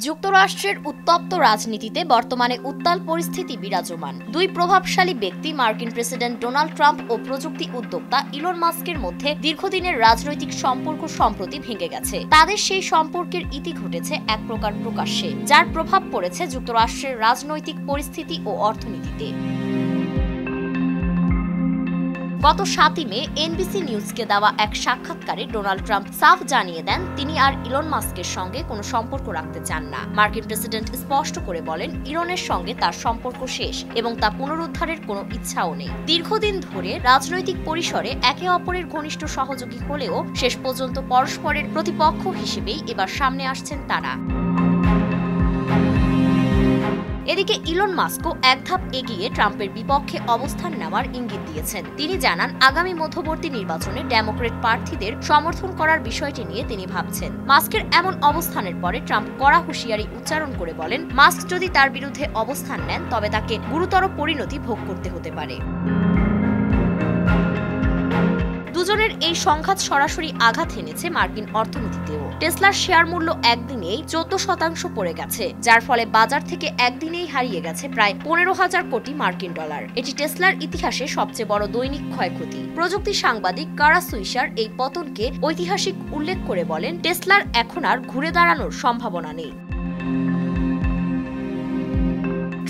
যুক্তরাষ্ট্রের উত্তপ্ত রাজনীতিতে বর্তমানে উত্তাল পরিস্থিতি বিরাজমান। দুই প্রভাবশালী ব্যক্তি মার্কিন প্রেসিডেন্ট ডোনাল্ড ট্রাম্প ও প্রযুক্তি উদ্যোক্তা ইলন মাস্কের মধ্যে দীর্ঘদিনের রাজনৈতিক সম্পর্ক সম্প্রতি ভেঙে গেছে। তাদের সেই সম্পর্কের ইতি ঘটেছে এক প্রকার প্রকাশ্যে, যার প্রভাব পড়েছে যুক্তরাষ্ট্রের রাজনৈতিক পরিস্থিতি ও অর্থনীতিতে। গত 7 মে এনবিসি নিউজকে দেওয়া এক সাক্ষাৎকারে ডোনাল্ড ট্রাম্প সাফ জানিয়ে দেন তিনি আর ইলন মাস্কের সঙ্গে কোনো সম্পর্ক রাখতে চান না। মার্কিন প্রেসিডেন্ট স্পষ্ট করে বলেন ইলনের সঙ্গে তার সম্পর্ক শেষ এবং তা পুনরুদ্ধারের কোনো ইচ্ছাও নেই। দীর্ঘদিন ধরে রাজনৈতিক পরিসরে একে অপরের ঘনিষ্ঠ সহযোগী হলেও শেষ পর্যন্ত পরস্পরের প্রতিপক্ষ হিসেবেই এবার সামনে আসছেন তারা। এদিকে ইলন মাস্কও এক ধাপ এগিয়ে ট্রাম্পের বিপক্ষে অবস্থান নেওয়ার ইঙ্গিত দিয়েছেন। তিনি জানান আগামী মধ্যবর্তী নির্বাচনে ডেমোক্রেট প্রার্থীদের সমর্থন করার বিষয়টি নিয়ে তিনি ভাবছেন। মাস্কের এমন অবস্থানের পরে ট্রাম্প কড়া হুঁশিয়ারি উচ্চারণ করে বলেন, মাস্ক যদি তার বিরুদ্ধে অবস্থান নেন তবে তাকে গুরুতর পরিণতি ভোগ করতে হতে পারে। দুজনের এই সংঘাত সরাসরি আঘাত এনেছে মার্কিন অর্থনীতিতেও। টেসলার শেয়ার মূল্য একদিনেই 14% পড়ে গেছে, যার ফলে বাজার থেকে একদিনেই হারিয়ে গেছে প্রায় 15,000 কোটি মার্কিন ডলার। এটি টেসলার ইতিহাসে সবচেয়ে বড় দৈনিক ক্ষয়ক্ষতি। প্রযুক্তি সাংবাদিক কারা সুইসার এই পতনকে ঐতিহাসিক উল্লেখ করে বলেন, টেসলার এখন আর ঘুরে দাঁড়ানোর সম্ভাবনা নেই।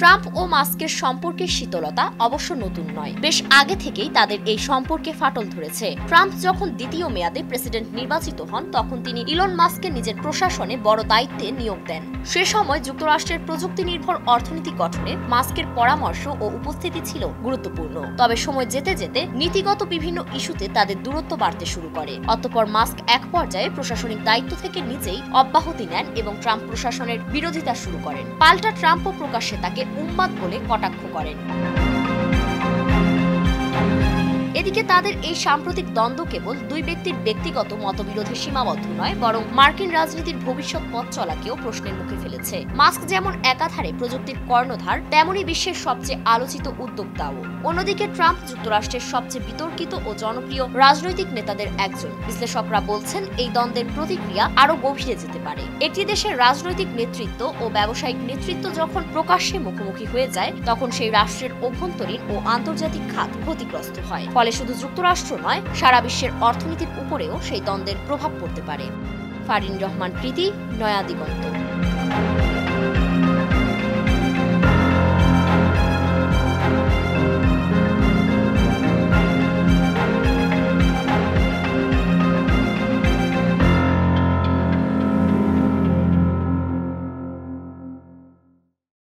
ট্রাম্প ও মাস্কের সম্পর্কের শীতলতা অবশ্য নতুন নয়। বেশ আগে থেকেই তাদের এই সম্পর্কে ফাটল ধরেছে। ট্রাম্প যখন দ্বিতীয় মেয়াদে প্রেসিডেন্ট নির্বাচিত হন তখন তিনি ইলন মাস্ককে নিজের প্রশাসনে বড় দায়িত্বে নিয়োগ দেন। সে সময় যুক্তরাষ্ট্রের প্রযুক্তি নির্ভর অর্থনীতি গঠনে মাস্কের পরামর্শ ও উপস্থিতি ছিল গুরুত্বপূর্ণ। তবে সময় যেতে যেতে নীতিগত বিভিন্ন ইস্যুতে তাদের দূরত্ব বাড়তে শুরু করে। অতঃপর মাস্ক এক পর্যায়ে প্রশাসনিক দায়িত্ব থেকে নিজেই অব্যাহতি নেন এবং ট্রাম্প প্রশাসনের বিরোধিতা শুরু করেন। পাল্টা ট্রাম্পও প্রকাশ্যে তাকে উন্মাদ বলে কটাক্ষ করেন। এদিকে তাদের এই সাম্প্রতিক দ্বন্দ্ব কেবল দুই ব্যক্তির ব্যক্তিগত মতবিরোধে সীমাবদ্ধ নয়, বরং মার্কিন রাজনীতির ভবিষ্যৎ পথ চলাকেও প্রশ্নের মুখে ফেলেছে। মাস্ক যেমন একাধারে প্রযুক্তির কর্ণধার, তেমনি বিশ্বের সবচেয়ে আলোচিত উদ্যোক্তাও। অন্যদিকে ট্রাম্প যুক্তরাষ্ট্রের সবচেয়ে বিতর্কিত ও জনপ্রিয় রাজনৈতিক নেতাদের একজন। বিশ্লেষকরা বলছেন এই দ্বন্দ্বের প্রতিক্রিয়া আরো গভীরে যেতে পারে। একটি দেশের রাজনৈতিক নেতৃত্ব ও ব্যবসায়িক নেতৃত্ব যখন প্রকাশ্যে মুখোমুখি হয়ে যায় তখন সেই রাষ্ট্রের অভ্যন্তরীণ ও আন্তর্জাতিক খাত ক্ষতিগ্রস্ত হয়। ফলে শুধু যুক্তরাষ্ট্র নয়, সারা বিশ্বের অর্থনীতির উপরেও সেই দ্বন্দ্বের প্রভাব পড়তে পারে। ফারিন রহমান প্রীতি, নয়া দিগন্ত।